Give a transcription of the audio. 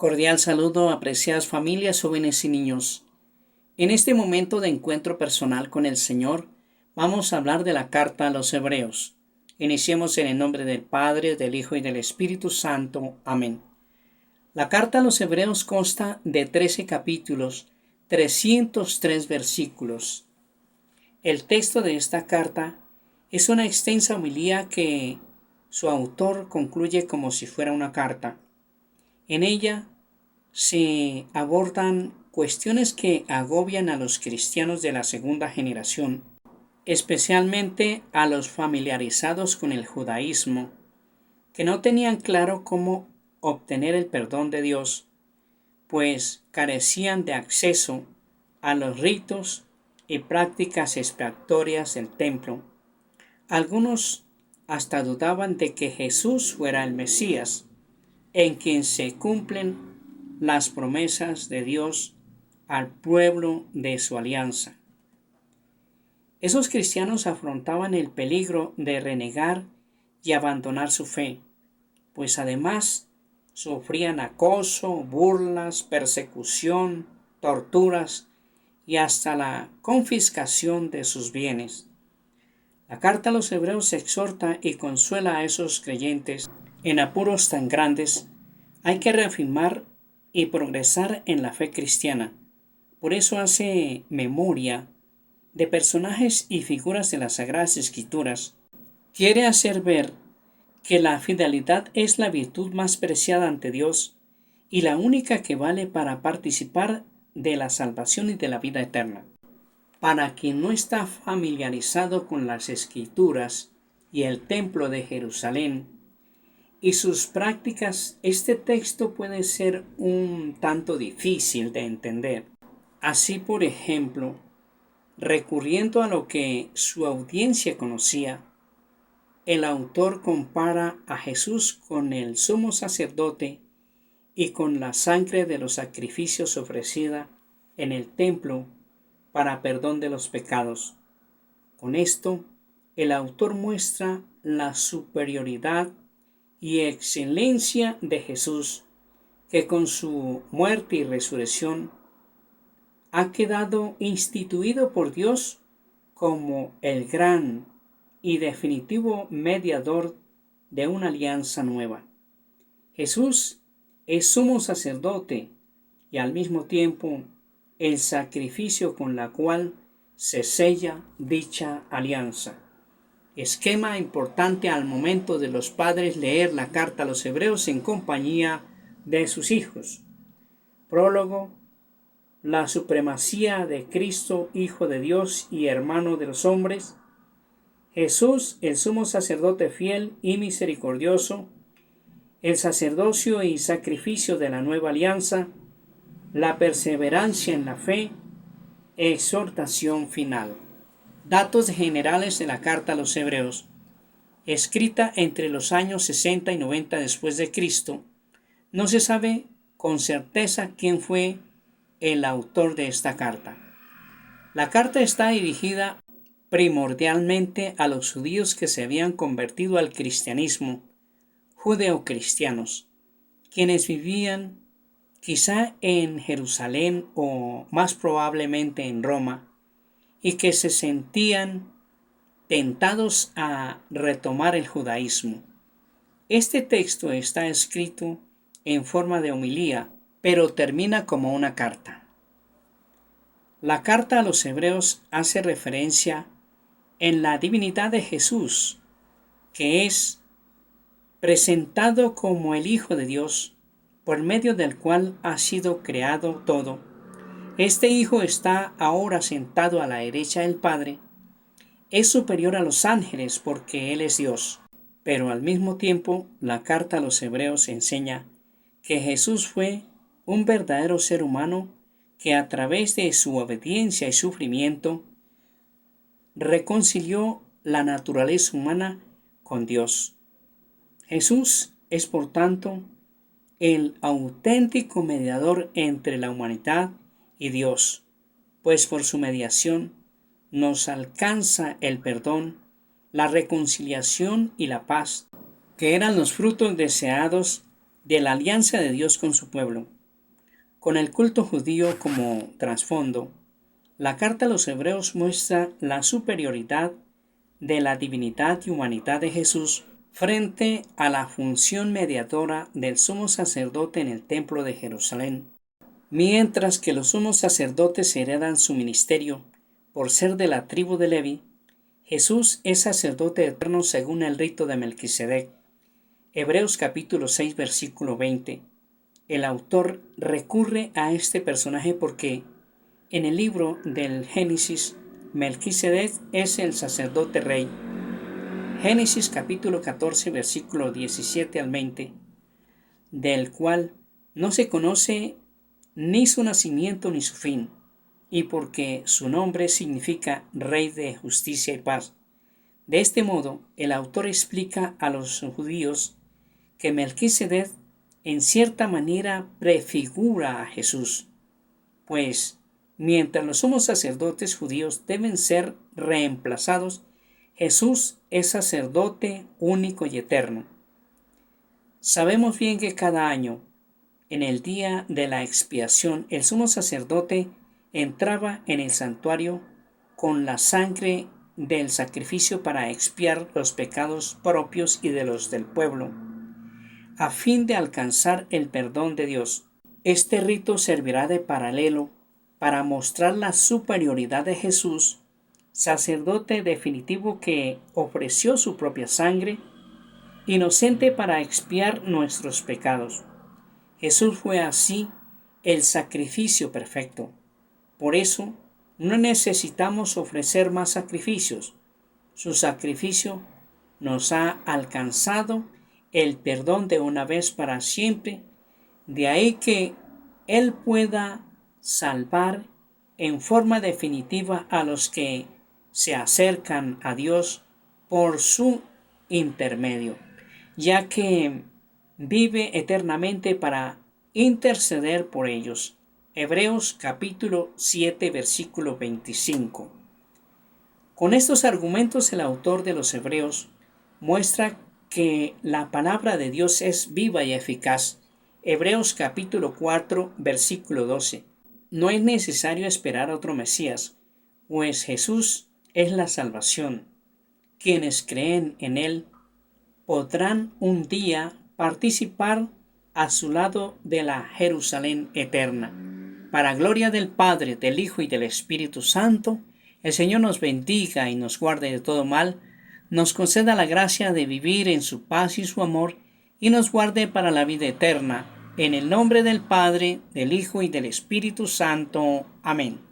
Cordial saludo, apreciadas familias, jóvenes y niños. En este momento de encuentro personal con el Señor, vamos a hablar de la carta a los Hebreos. Iniciemos en el nombre del Padre, del Hijo y del Espíritu Santo. Amén. La carta a los Hebreos consta de 13 capítulos, 303 versículos. El texto de esta carta es una extensa homilía que su autor concluye como si fuera una carta. En ella se abordan cuestiones que agobian a los cristianos de la segunda generación, especialmente a los familiarizados con el judaísmo, que no tenían claro cómo obtener el perdón de Dios, pues carecían de acceso a los ritos y prácticas expiatorias del templo. Algunos hasta dudaban de que Jesús fuera el Mesías, en quien se cumplen las promesas de Dios al pueblo de su alianza. Esos cristianos afrontaban el peligro de renegar y abandonar su fe, pues además sufrían acoso, burlas, persecución, torturas y hasta la confiscación de sus bienes. La carta a los Hebreos exhorta y consuela a esos creyentes en apuros tan grandes. Hay que reafirmar y progresar en la fe cristiana. Por eso hace memoria de personajes y figuras de las Sagradas Escrituras. Quiere hacer ver que la fidelidad es la virtud más preciada ante Dios y la única que vale para participar de la salvación y de la vida eterna. Para quien no está familiarizado con las Escrituras y el Templo de Jerusalén y sus prácticas, este texto puede ser un tanto difícil de entender. Así, por ejemplo, recurriendo a lo que su audiencia conocía, el autor compara a Jesús con el sumo sacerdote y con la sangre de los sacrificios ofrecida en el templo para perdón de los pecados. Con esto, el autor muestra la superioridad y excelencia de Jesús, que con su muerte y resurrección ha quedado instituido por Dios como el gran y definitivo mediador de una alianza nueva. Jesús es sumo sacerdote y al mismo tiempo el sacrificio con la cual se sella dicha alianza. Esquema importante al momento de los padres leer la carta a los Hebreos en compañía de sus hijos. Prólogo: la supremacía de Cristo, Hijo de Dios y hermano de los hombres. Jesús, el sumo sacerdote fiel y misericordioso. El sacerdocio y sacrificio de la nueva alianza. La perseverancia en la fe. Exhortación final. Datos generales de la carta a los Hebreos. Escrita entre los años 60 y 90 después de Cristo, no se sabe con certeza quién fue el autor de esta carta. La carta está dirigida primordialmente a los judíos que se habían convertido al cristianismo, judeocristianos, quienes vivían quizá en Jerusalén o más probablemente en Roma, y que se sentían tentados a retomar el judaísmo. Este texto está escrito en forma de homilía, pero termina como una carta. La carta a los Hebreos hace referencia en la divinidad de Jesús, que es presentado como el Hijo de Dios, por medio del cual ha sido creado todo. Este Hijo está ahora sentado a la derecha del Padre. Es superior a los ángeles porque Él es Dios. Pero al mismo tiempo, la carta a los Hebreos enseña que Jesús fue un verdadero ser humano que a través de su obediencia y sufrimiento reconcilió la naturaleza humana con Dios. Jesús es, por tanto, el auténtico mediador entre la humanidad y Dios, pues por su mediación nos alcanza el perdón, la reconciliación y la paz, que eran los frutos deseados de la alianza de Dios con su pueblo. Con el culto judío como trasfondo, la carta a los Hebreos muestra la superioridad de la divinidad y humanidad de Jesús frente a la función mediadora del sumo sacerdote en el templo de Jerusalén. Mientras que los sumos sacerdotes heredan su ministerio por ser de la tribu de Leví, Jesús es sacerdote eterno según el rito de Melquisedec. Hebreos capítulo 6 versículo 20. El autor recurre a este personaje porque en el libro del Génesis, Melquisedec es el sacerdote rey. Génesis capítulo 14 versículo 17 al 20, del cual no se conoce ni su nacimiento ni su fin, y porque su nombre significa Rey de Justicia y Paz. De este modo, el autor explica a los judíos que Melquisedec en cierta manera prefigura a Jesús, pues mientras los sumos sacerdotes judíos deben ser reemplazados, Jesús es sacerdote único y eterno. Sabemos bien que cada año, en el día de la expiación, el sumo sacerdote entraba en el santuario con la sangre del sacrificio para expiar los pecados propios y de los del pueblo, a fin de alcanzar el perdón de Dios. Este rito servirá de paralelo para mostrar la superioridad de Jesús, sacerdote definitivo que ofreció su propia sangre, inocente para expiar nuestros pecados. Jesús fue así el sacrificio perfecto. Por eso, no necesitamos ofrecer más sacrificios. Su sacrificio nos ha alcanzado el perdón de una vez para siempre. De ahí que Él pueda salvar en forma definitiva a los que se acercan a Dios por su intermedio, ya que vive eternamente para interceder por ellos. Hebreos capítulo 7 versículo 25. Con estos argumentos el autor de los Hebreos muestra que la palabra de Dios es viva y eficaz. Hebreos capítulo 4 versículo 12. No es necesario esperar a otro Mesías, pues Jesús es la salvación. Quienes creen en Él podrán un día participar a su lado de la Jerusalén eterna. Para gloria del Padre, del Hijo y del Espíritu Santo, el Señor nos bendiga y nos guarde de todo mal, nos conceda la gracia de vivir en su paz y su amor, y nos guarde para la vida eterna. En el nombre del Padre, del Hijo y del Espíritu Santo. Amén.